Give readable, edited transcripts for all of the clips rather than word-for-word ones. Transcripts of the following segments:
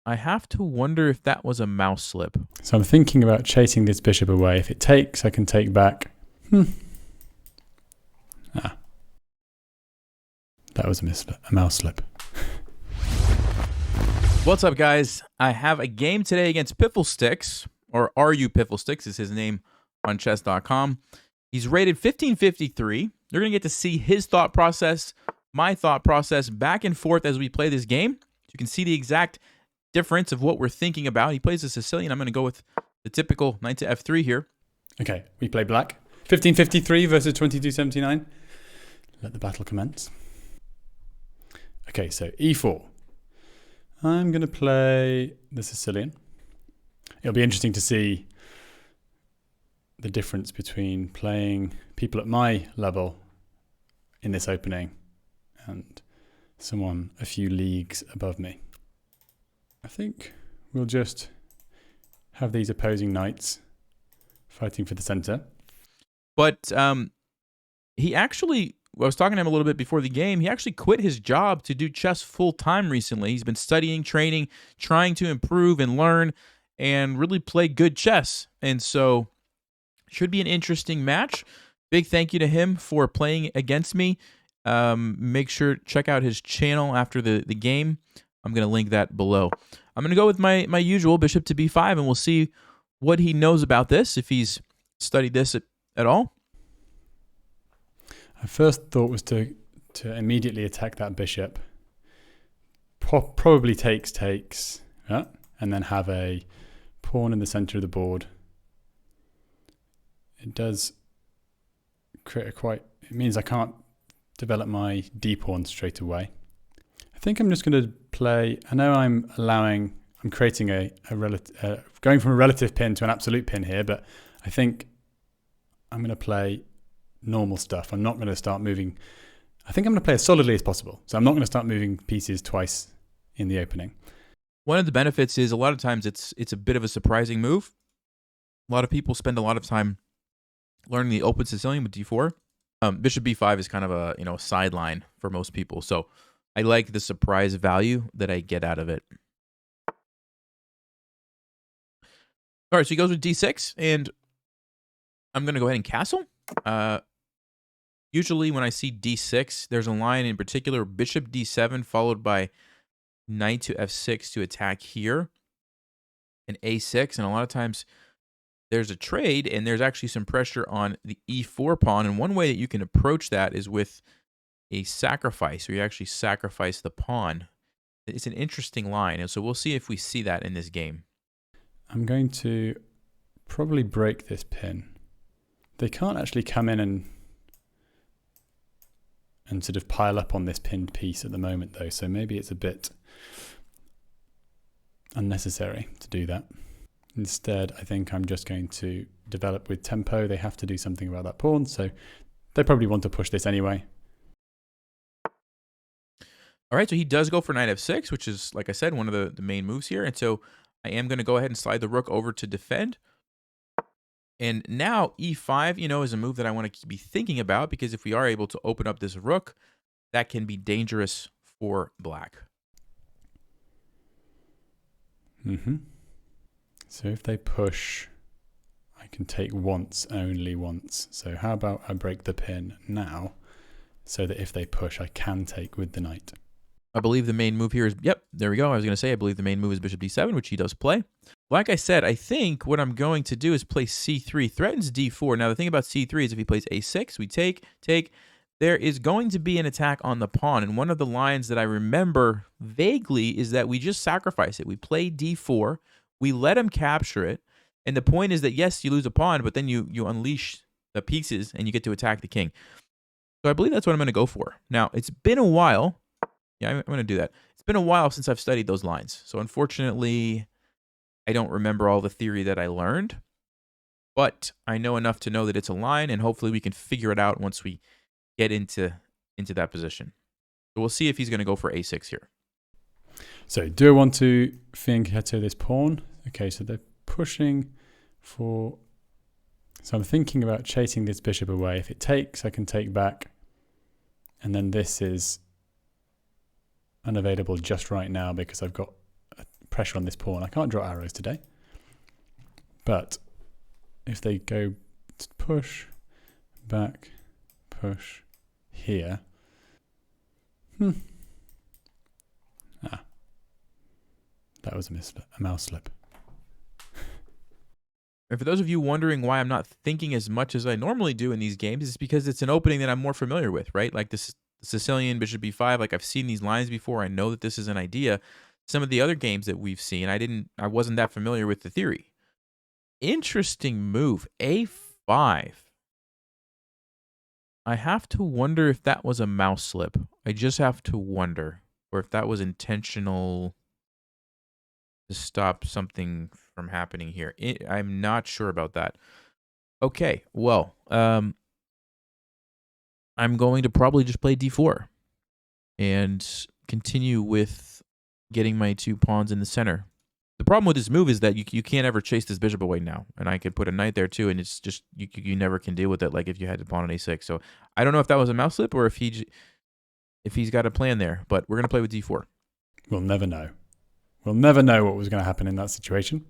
I have to wonder if that was a mouse slip. So I'm thinking about chasing this bishop away. If it takes, I can take back. That was a mouse slip. What's up, guys? I have a game today against Pifflesticks, or Are You Pifflesticks is his name on chess.com. He's rated 1553. You're going to get to see his thought process, my thought process, back and forth as we play this game. You can see the exact difference of what we're thinking about. He plays a Sicilian. I'm going to go with the typical knight to f3 here. Okay, we play black. 1553 versus 2279. Let the battle commence. Okay, so e4. I'm going to play the Sicilian. It'll be interesting to see the difference between playing people at my level in this opening and someone a few leagues above me. I think we'll just have these opposing knights fighting for the center. But he actually, I was talking to him a little bit before the game, he actually quit his job to do chess full-time recently. He's been studying, training, trying to improve and learn and really play good chess. And so should be an interesting match. Big thank you to him for playing against me. Make sure check out his channel after the game. I'm going to link that below. I'm going to go with my usual bishop to b5, and we'll see what he knows about this, if he's studied this at all. My first thought was to immediately attack that bishop. Probably takes, yeah, and then have a pawn in the center of the board. It does create it means I can't develop my d pawn straight away. I think I'm just going to play, I know I'm creating going from a relative pin to an absolute pin here, but I think I'm going to play normal stuff. I'm not going to start moving. I think I'm going to play as solidly as possible. So I'm not going to start moving pieces twice in the opening. One of the benefits is a lot of times it's a bit of a surprising move. A lot of people spend a lot of time learning the open Sicilian with d4. Bishop b5 is kind of a sideline for most people. So I like the surprise value that I get out of it. All right, so he goes with d6, and I'm going to go ahead and castle. Usually when I see d6, there's a line in particular, bishop d7 followed by knight to f6 to attack here, and a6, and a lot of times there's a trade, and there's actually some pressure on the e4 pawn, and one way that you can approach that is with a sacrifice, where you actually sacrifice the pawn. It's an interesting line, and so we'll see if we see that in this game. I'm going to probably break this pin. They can't actually come in and sort of pile up on this pinned piece at the moment, though, so maybe it's a bit unnecessary to do that. Instead, I think I'm just going to develop with tempo. They have to do something about that pawn, so they probably want to push this anyway. All right, so he does go for knight f6, which is, like I said, one of the main moves here. And so I am going to go ahead and slide the rook over to defend. And now e5, is a move that I want to be thinking about, because if we are able to open up this rook, that can be dangerous for black. So if they push, I can take once, only once. So how about I break the pin now, so that if they push, I can take with the knight. I believe the main move here is, yep, there we go. I was going to say, I believe the main move is bishop d7, which he does play. Like I said, I think what I'm going to do is play c3, threatens d4. Now, the thing about c3 is if he plays a6, we take. There is going to be an attack on the pawn, and one of the lines that I remember vaguely is that we just sacrifice it. We play d4, we let him capture it, and the point is that, yes, you lose a pawn, but then you unleash the pieces, and you get to attack the king. So I believe that's what I'm going to go for. Now, it's been a while. Yeah, I'm going to do that. It's been a while since I've studied those lines. So unfortunately, I don't remember all the theory that I learned. But I know enough to know that it's a line, and hopefully we can figure it out once we get into that position. So we'll see if he's going to go for a6 here. So do I want to fianchetto this pawn? Okay, so they're pushing for... So I'm thinking about chasing this bishop away. If it takes, I can take back. And then this is unavailable just right now because I've got a pressure on this pawn. I can't draw arrows today. But if they go to push, back, push, here. That was a mouse slip. And for those of you wondering why I'm not thinking as much as I normally do in these games, it's because it's an opening that I'm more familiar with, right? Like this Sicilian, bishop b5, like I've seen these lines before. I know that this is an idea. Some of the other games that we've seen, I wasn't that familiar with the theory. Interesting move, a5. I have to wonder if that was a mouse slip. I just have to wonder. Or if that was intentional to stop something from happening here. I'm not sure about that. Okay, well, I'm going to probably just play d4 and continue with getting my 2 pawns in the center. The problem with this move is that you can't ever chase this bishop away now, and I could put a knight there too, and it's just you never can deal with it like if you had to pawn on a6. So I don't know if that was a mouse slip or if he's got a plan there, but we're gonna play with d4. We'll never know. We'll never know what was going to happen in that situation.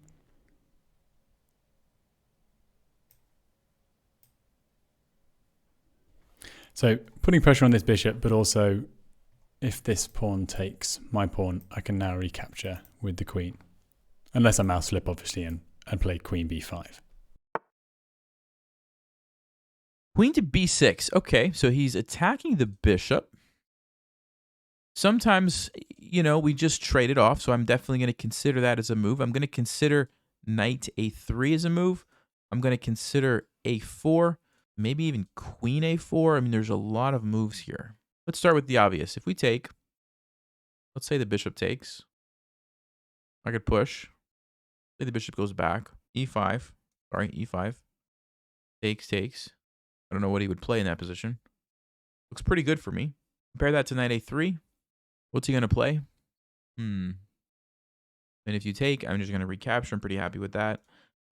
So putting pressure on this bishop, but also if this pawn takes my pawn, I can now recapture with the queen. Unless I mouse slip, obviously, and play queen b5. Queen to b6. Okay, so he's attacking the bishop. Sometimes, we just trade it off, so I'm definitely going to consider that as a move. I'm going to consider knight a3 as a move. I'm going to consider a4, maybe even queen a4. I mean, there's a lot of moves here. Let's start with the obvious. If we take, let's say the bishop takes. I could push. Say the bishop goes back. e5. Sorry, e5. Takes. I don't know what he would play in that position. Looks pretty good for me. Compare that to knight a3. What's he going to play? And if you take, I'm just going to recapture. I'm pretty happy with that.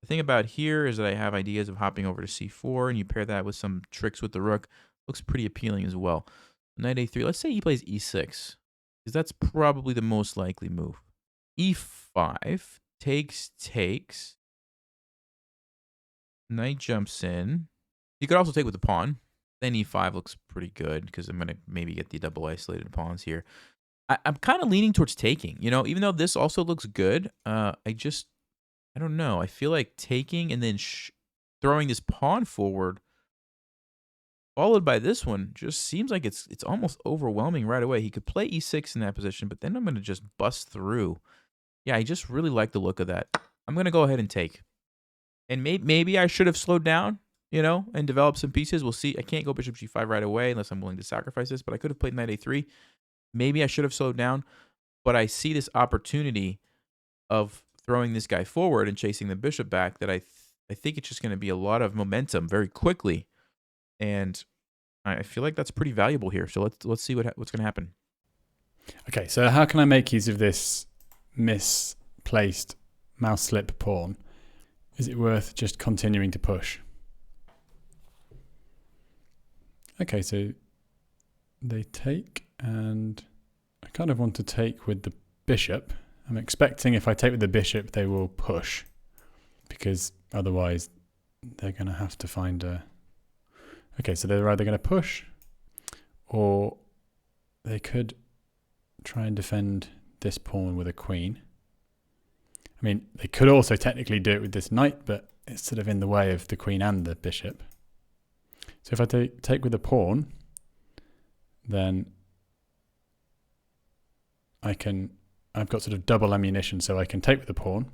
The thing about here is that I have ideas of hopping over to c4, and you pair that with some tricks with the rook. Looks pretty appealing as well. Knight a3. Let's say he plays e6, because that's probably the most likely move. e5. Takes. Knight jumps in. You could also take with the pawn. Then e5 looks pretty good, because I'm going to maybe get the double isolated pawns here. I'm kind of leaning towards taking, even though this also looks good. I don't know. I feel like taking and then throwing this pawn forward, followed by this one, just seems like it's almost overwhelming right away. He could play e6 in that position, but then I'm going to just bust through. Yeah, I just really like the look of that. I'm going to go ahead and take. And maybe I should have slowed down, and developed some pieces. We'll see. I can't go bishop g5 right away unless I'm willing to sacrifice this, but I could have played knight a3. Maybe I should have slowed down, but I see this opportunity of throwing this guy forward and chasing the bishop back that I think it's just going to be a lot of momentum very quickly, and I feel like that's pretty valuable here. So let's see what's going to happen. Okay, so how can I make use of this misplaced mouse slip pawn? Is it worth just continuing to push? Okay, so they take, and I kind of want to take with the bishop. I'm expecting if I take with the bishop, they will push, because otherwise they're going to have to find a... Okay, so they're either going to push, or they could try and defend this pawn with a queen. I mean, they could also technically do it with this knight, but it's sort of in the way of the queen and the bishop. So if I take with the pawn, then I've got sort of double ammunition, so I can take with the pawn,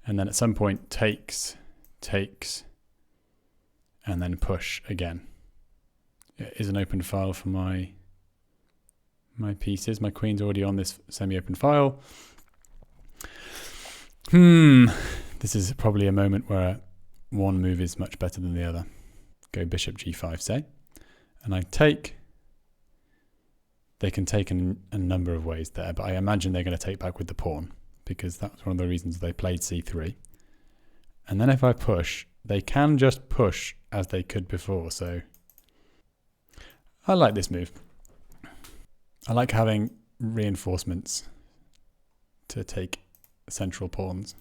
and then at some point takes, and then push again. It is an open file for my pieces. My queen's already on this semi-open file. This is probably a moment where one move is much better than the other. Go bishop g5, say, and I take. They can take in a number of ways there, but I imagine they're going to take back with the pawn, because that's one of the reasons they played c3. And then if I push, they can just push as they could before, so I like this move. I like having reinforcements to take central pawns.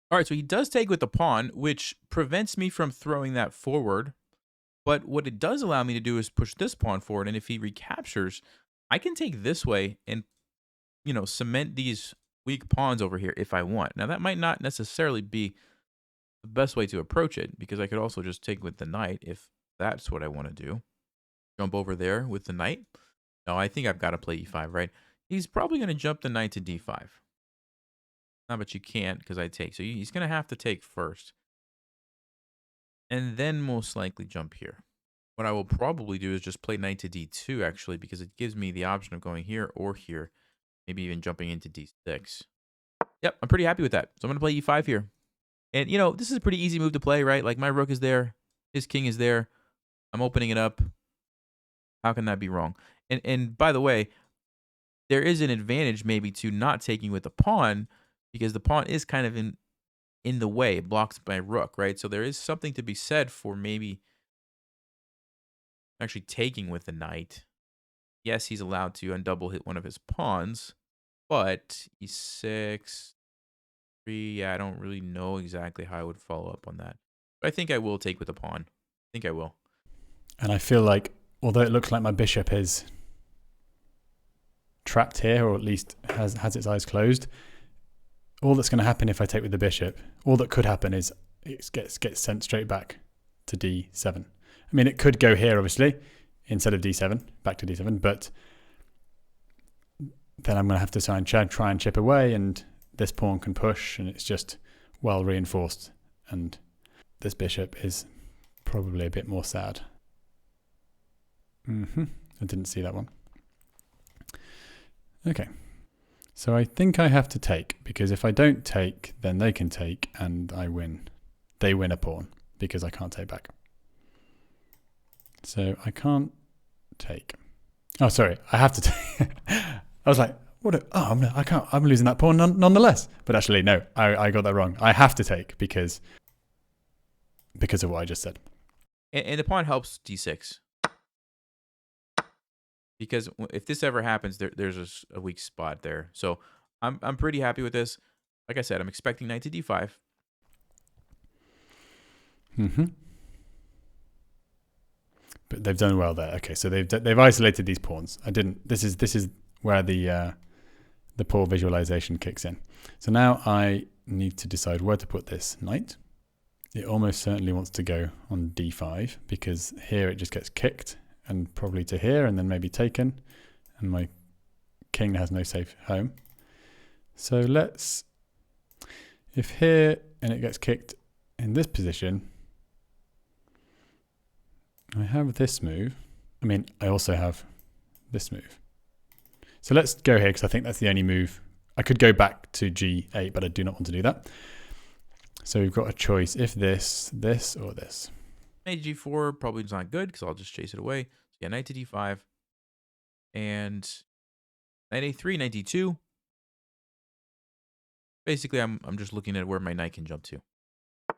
All right, so he does take with the pawn, which prevents me from throwing that forward. But what it does allow me to do is push this pawn forward. And if he recaptures, I can take this way and, cement these weak pawns over here if I want. Now, that might not necessarily be the best way to approach it, because I could also just take with the knight if that's what I want to do. Jump over there with the knight. No, I think I've got to play e5, right? He's probably going to jump the knight to d5. No, but you can't because I take. So he's going to have to take first. And then most likely jump here. What I will probably do is just play knight to d2, actually, because it gives me the option of going here or here. Maybe even jumping into d6. Yep, I'm pretty happy with that. So I'm going to play e5 here. And, this is a pretty easy move to play, right? Like, my rook is there. His king is there. I'm opening it up. How can that be wrong? And by the way, there is an advantage maybe to not taking with the pawn, because the pawn is kind of in the way. It blocks my rook, right? So there is something to be said for maybe actually taking with the knight. Yes, he's allowed to undouble hit one of his pawns, but e6, 3, yeah, I don't really know exactly how I would follow up on that. But I think I will take with the pawn. I think I will. And I feel like, although it looks like my bishop is trapped here, or at least has its eyes closed, all that's going to happen if I take with the bishop, all that could happen is it gets sent straight back to d7. I mean, it could go here, obviously, instead of d7, back to d7, but then I'm going to have to try and chip away, and this pawn can push, and it's just well reinforced, and this bishop is probably a bit more sad. I didn't see that one. Okay. So I think I have to take, because if I don't take, then they can take, and I win. They win a pawn, because I can't take back. So I can't take. Oh, sorry. I have to take. I was like, I can't. I'm losing that pawn nonetheless. But actually, no, I got that wrong. I have to take because of what I just said. And the pawn helps d6. Because if this ever happens, there's a weak spot there. So I'm pretty happy with this. Like I said, I'm expecting knight to d5. But they've done well there. Okay, so they've isolated these pawns. This is where the poor visualization kicks in. So now I need to decide where to put this knight. It almost certainly wants to go on d5, because here it just gets kicked, and probably to here, and then maybe taken, and my king has no safe home. So if here and it gets kicked in this position, I have this move. I mean, I also have this move. So let's go here, because I think that's the only move. I could go back to g8, but I do not want to do that. So we've got a choice: if this, or this. Knight to g4 probably is not good, because I'll just chase it away. So yeah, knight to d5. And knight a3, knight d2. Basically, I'm just looking at where my knight can jump to. All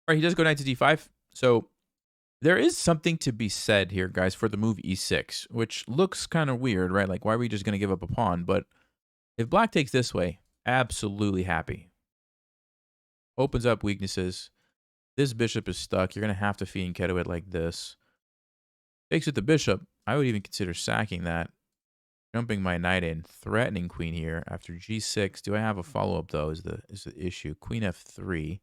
right, he does go knight to d5. So there is something to be said here, guys, for the move e6, which looks kind of weird, right? Like, why are we just going to give up a pawn? But if black takes this way, absolutely happy. Opens up weaknesses. This bishop is stuck. You're going to have to fianchetto it like this. Takes with the bishop. I would even consider sacking that. Jumping my knight in. Threatening queen here. After g6. Do I have a follow-up, though, is the issue. Queen f3.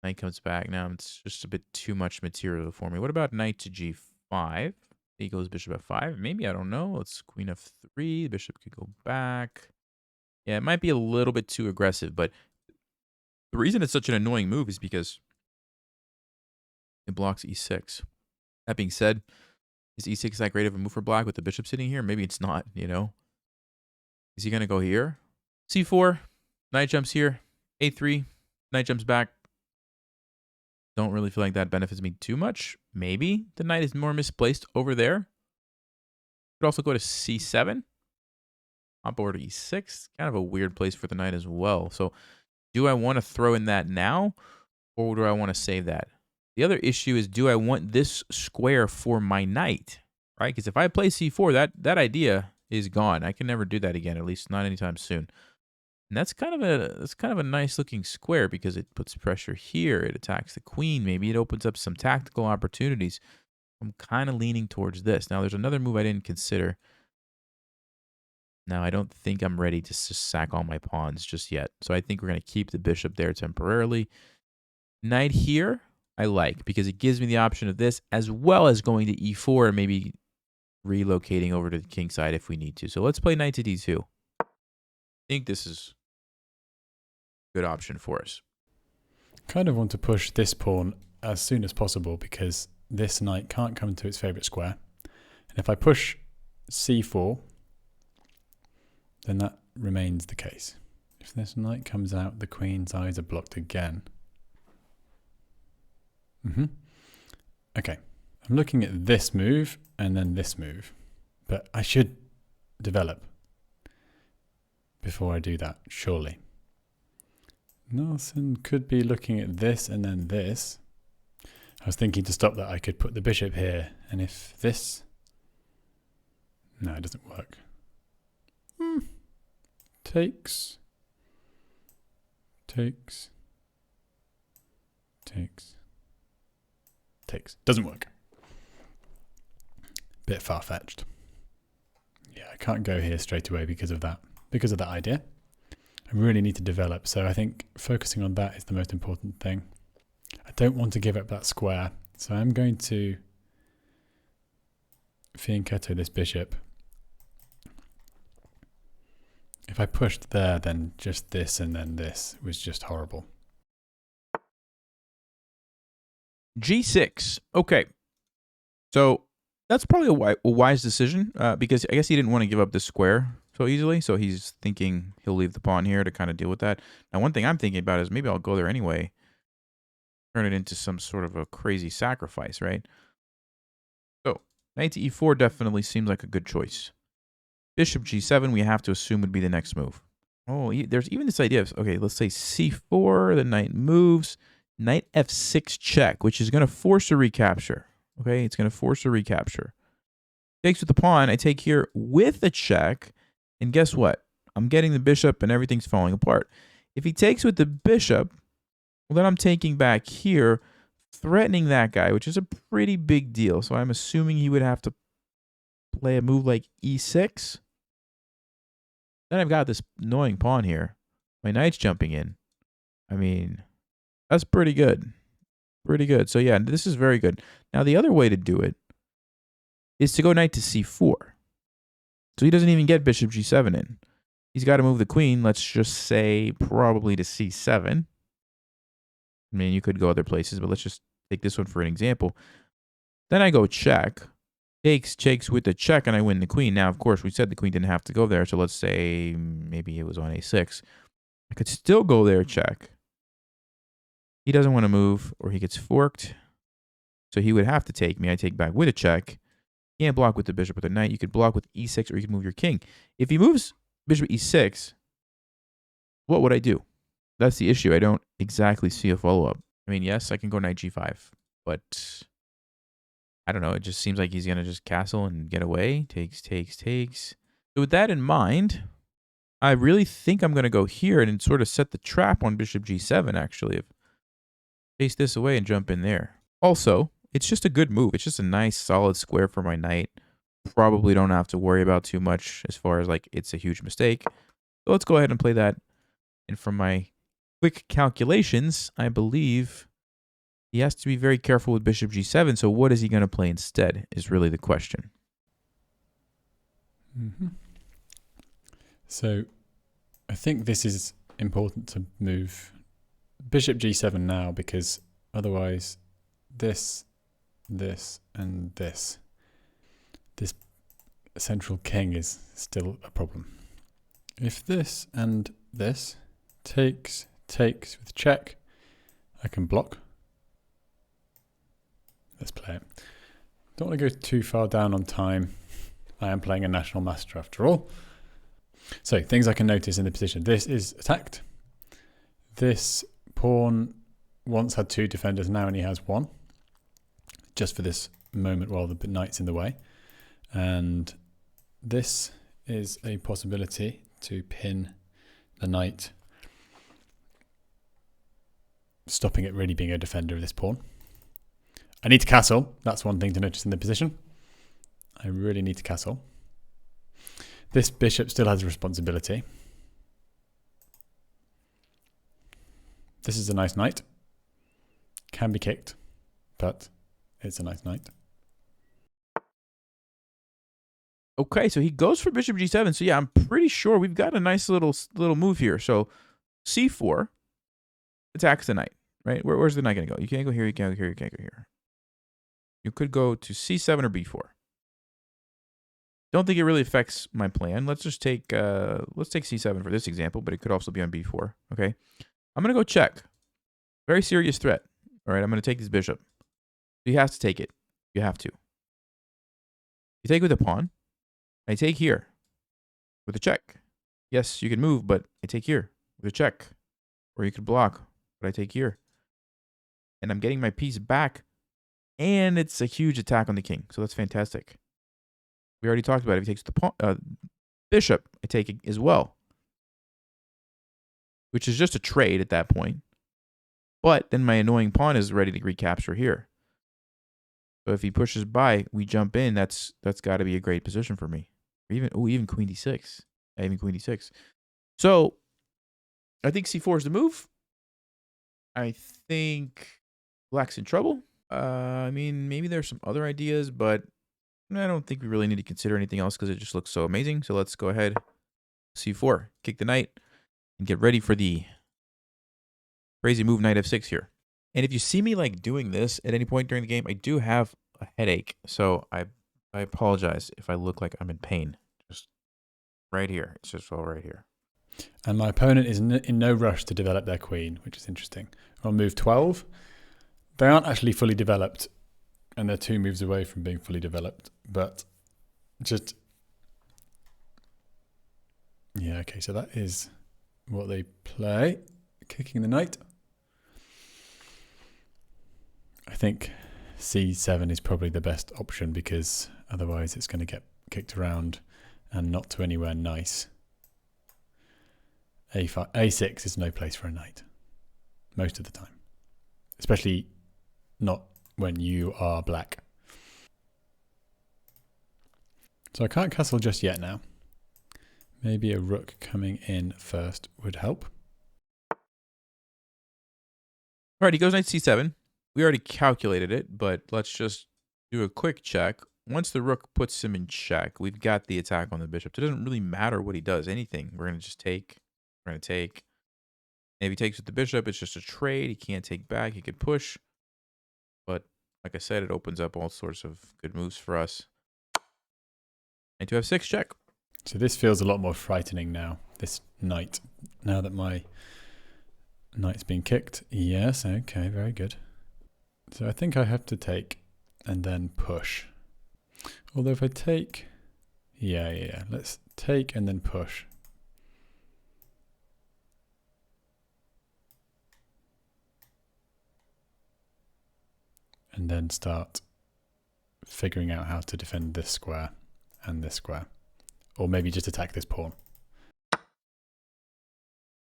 Knight comes back. Now it's just a bit too much material for me. What about knight to g5? He goes bishop f5. Maybe, I don't know. It's queen f3. The bishop could go back. Yeah, it might be a little bit too aggressive, but the reason it's such an annoying move is because it blocks e6. That being said, is e6 that great of a move for black with the bishop sitting here? Maybe it's not, Is he going to go here? c4, knight jumps here. a3, knight jumps back. Don't really feel like that benefits me too much. Maybe the knight is more misplaced over there. Could also go to c7. Hop over to e6. Kind of a weird place for the knight as well. So do I want to throw in that now, or do I want to save that? The other issue is, do I want this square for my knight, right? Because if I play c4, that idea is gone. I can never do that again, at least not anytime soon. And that's kind of a nice looking square because it puts pressure here. It attacks the queen. Maybe it opens up some tactical opportunities. I'm kind of leaning towards this. Now, there's another move I didn't consider. Now, I don't think I'm ready to just sack all my pawns just yet. So I think we're going to keep the bishop there temporarily. Knight here, I like, because it gives me the option of this, as well as going to e4 and maybe relocating over to the king side if we need to. So let's play knight to d2. I think this is a good option for us. Kind of want to push this pawn as soon as possible because this knight can't come to its favorite square. And if I push c4, then that remains the case. If this knight comes out, the queen's eyes are blocked again. Okay, I'm looking at this move and then this move, but I should develop before I do that, surely. Nelson could be looking at this and then this. I was thinking to stop that I could put the bishop here, and if this... No, it doesn't work. Takes. Doesn't work. Bit far-fetched. Yeah, I can't go here straight away because of that idea. I really need to develop, so I think focusing on that is the most important thing. I don't want to give up that square, so I'm going to fianchetto this bishop. If I pushed there, then just this and then this was just horrible. G6. Okay. So that's probably a wise decision because I guess he didn't want to give up this square so easily. So he's thinking he'll leave the pawn here to kind of deal with that. Now, one thing I'm thinking about is maybe I'll go there anyway. Turn it into some sort of a crazy sacrifice, right? So knight to e4 definitely seems like a good choice. Bishop g7, we have to assume would be the next move. Oh, there's even this idea of, okay, let's say c4, the knight moves, knight f6 check, which is going to force a recapture. Okay, it's going to force a recapture. Takes with the pawn, I take here with a check, and guess what? I'm getting the bishop and everything's falling apart. If he takes with the bishop, well, then I'm taking back here, threatening that guy, which is a pretty big deal. So I'm assuming he would have to play a move like e6. Then I've got this annoying pawn here. My knight's jumping in. I mean, that's pretty good. Pretty good. So yeah, this is very good. Now the other way to do it is to go knight to c4. So he doesn't even get bishop g7 in. He's got to move the queen, let's just say probably to c7. I mean, you could go other places, but let's just take this one for an example. Then I go check. Takes with the check, and I win the queen. Now, of course, we said the queen didn't have to go there, so let's say maybe it was on a6. I could still go there, check. He doesn't want to move, or he gets forked. So he would have to take me. I take back with a check. You can't block with the bishop or the knight. You could block with e6, or you could move your king. If he moves bishop e6, what would I do? That's the issue. I don't exactly see a follow-up. I mean, yes, I can go knight g5, but I don't know. It just seems like he's going to just castle and get away. Takes. So with that in mind, I really think I'm going to go here and sort of set the trap on bishop g7, actually. Chase this away and jump in there. Also, it's just a good move. It's just a nice, solid square for my knight. Probably don't have to worry about too much as far as, like, it's a huge mistake. So let's go ahead and play that. And from my quick calculations, I believe he has to be very careful with bishop g7. So what is he going to play instead is really the question. So I think this is important to move bishop g7 now, because otherwise this, and this central king is still a problem. If this and this takes with check, I can block. Let's play it. Don't want to go too far down on time. I am playing a national master after all. So things I can notice in the position. This is attacked. This pawn once had two defenders, now only has one. Just for this moment while the knight's in the way. And this is a possibility to pin the knight, stopping it really being a defender of this pawn. I need to castle. That's one thing to notice in the position. I really need to castle. This bishop still has a responsibility. This is a nice knight. Can be kicked, but it's a nice knight. Okay, so he goes for bishop g7. So yeah, I'm pretty sure we've got a nice little move here. So c4 attacks the knight, right? Where's the knight going to go? You can't go here, you can't go here, you can't go here. You could go to c7 or b4. Don't think it really affects my plan. Let's just take let's take c7 for this example, but it could also be on b4. Okay, I'm gonna go check. Very serious threat. All right, I'm gonna take this bishop. He has to take it. You have to. You take with a pawn. I take here with a check. Yes, you can move, but I take here with a check, or you could block, but I take here, and I'm getting my piece back, and it's a huge attack on the king. So that's fantastic. We already talked about it. If he takes the pawn, bishop, I take it as well, which is just a trade at that point. But then my annoying pawn is ready to recapture here. So if he pushes by, we jump in. That's got to be a great position for me. Or even queen d6. Even queen d6. So I think c4 is the move. I think black's in trouble. I mean, maybe there's some other ideas, but I don't think we really need to consider anything else because it just looks so amazing. So let's go ahead. c4. Kick the knight and get ready for the crazy move knight f6 here. And if you see me like doing this at any point during the game, I do have a headache. So I apologize if I look like I'm in pain. Just right here. It's just all right here. And my opponent is in no rush to develop their queen, which is interesting. On move 12, they aren't actually fully developed, and they're 2 moves away from being fully developed. But just, yeah, okay, so that is what they play. Kicking the knight. I think c7 is probably the best option because otherwise it's going to get kicked around and not to anywhere nice. A6 is no place for a knight most of the time, especially not when you are black. So I can't castle just yet now. Maybe a rook coming in first would help. All right, he goes knight c7. We already calculated it, but let's just do a quick check. Once the rook puts him in check, we've got the attack on the bishop. It doesn't really matter what he does. Anything. We're going to just take. We're going to take. And if he takes with the bishop, it's just a trade. He can't take back. He could push. But like I said, it opens up all sorts of good moves for us. Knight to f6 check. So this feels a lot more frightening now, this knight. Now that my knight's been kicked. Yes, okay, very good. So I think I have to take and then push. Although if I take, yeah. Let's take and then push. And then start figuring out how to defend this square and this square. Or maybe just attack this pawn.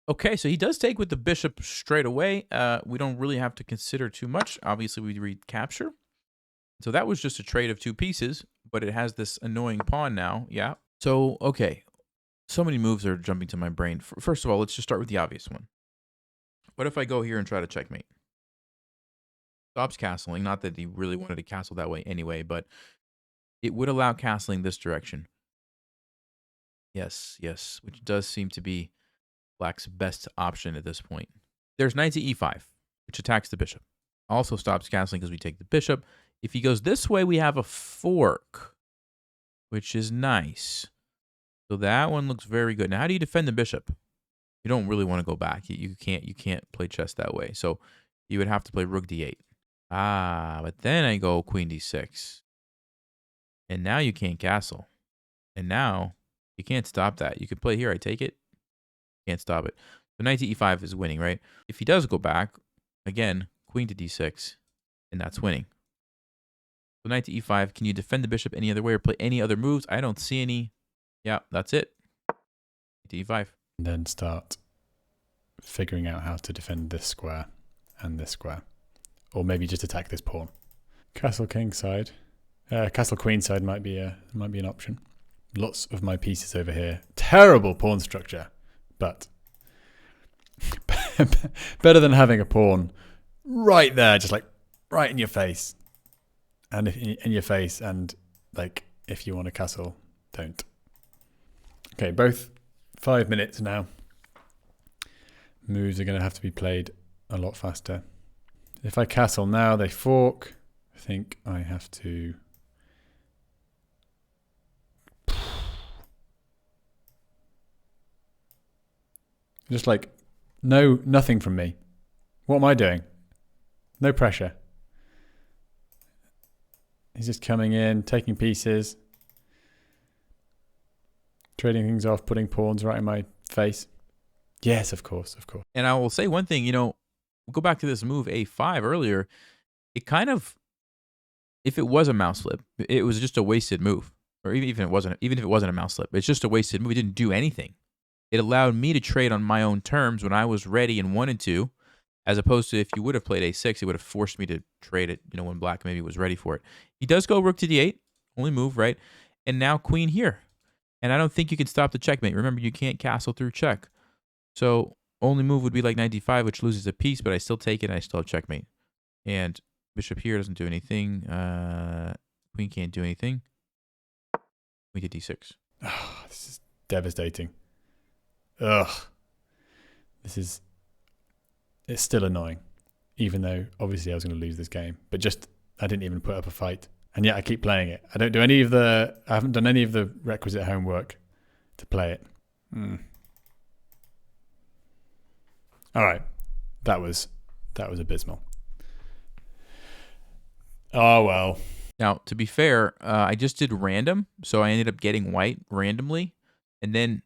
Okay, so he does take with the bishop straight away. We don't really have to consider too much. Obviously, we recapture. So that was just a trade of 2 pieces, but it has this annoying pawn now. Yeah. So, okay. So many moves are jumping to my brain. First of all, let's just start with the obvious one. What if I go here and try to checkmate? Stops castling. Not that he really wanted to castle that way anyway, but it would allow castling this direction. Yes, which does seem to be black's best option at this point. There's knight to e5, which attacks the bishop. Also stops castling because we take the bishop. If he goes this way, we have a fork, which is nice. So that one looks very good. Now, how do you defend the bishop? You don't really want to go back. You can't play chess that way. So you would have to play rook d8. But then I go queen d6. And now you can't castle. And now you can't stop that. You could play here. I take it. Can't stop it. So knight to e5 is winning, right? If he does go back, again, queen to d6, and that's winning. So knight to e5, can you defend the bishop any other way or play any other moves? I don't see any. Yeah, that's it. D5. And then start figuring out how to defend this square and this square. Or maybe just attack this pawn. Castle king side. Castle queen side might be an option. Lots of my pieces over here. Terrible pawn structure, but better than having a pawn right there, just like right in your face. And in your face, and like if you want a castle, don't. Okay, both 5 minutes now. Moves are going to have to be played a lot faster. If I castle now, they fork. I think I have to... Just like, nothing from me. What am I doing? No pressure. He's just coming in, taking pieces, trading things off, putting pawns right in my face. Yes, of course, of course. And I will say one thing, we'll go back to this move A5 earlier. It kind of, if it was a mouse slip, it was just a wasted move. Or even if it wasn't a mouse slip, it's just a wasted move. It didn't do anything. It allowed me to trade on my own terms when I was ready and wanted to, as opposed to if you would have played A6, it would have forced me to trade it, when black maybe was ready for it. He does go rook to D8, only move, right? And now queen here. And I don't think you can stop the checkmate. Remember, you can't castle through check. So only move would be like knight D5, which loses a piece, but I still take it and I still have checkmate. And bishop here doesn't do anything. Queen can't do anything. We get D6. Oh, this is devastating. Ugh. It's still annoying, even though obviously I was going to lose this game. But just, I didn't even put up a fight. And yet I keep playing it. I haven't done any of the requisite homework to play it. All right. That was abysmal. Oh, well. Now, to be fair, I just did random, so I ended up getting white randomly. And then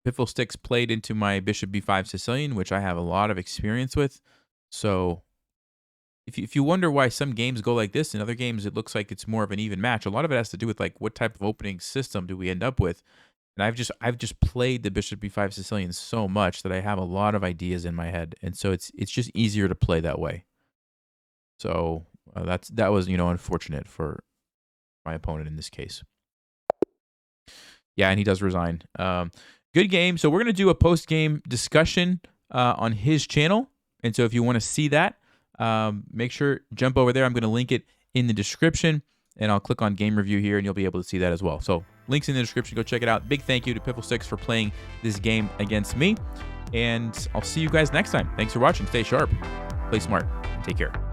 Piffle Sticks played into my bishop b5 Sicilian, which I have a lot of experience with. So if you wonder why some games go like this, in other games it looks like it's more of an even match. A lot of it has to do with like what type of opening system do we end up with. And I've just played the bishop b5 Sicilian so much that I have a lot of ideas in my head, and so it's just easier to play that way. So that was unfortunate for my opponent in this case. Yeah, and he does resign. Good game. So we're going to do a post-game discussion on his channel. And so if you want to see that, make sure jump over there. I'm going to link it in the description. And I'll click on game review here and you'll be able to see that as well. So links in the description. Go check it out. Big thank you to Piffle Sticks for playing this game against me. And I'll see you guys next time. Thanks for watching. Stay sharp. Play smart. Take care.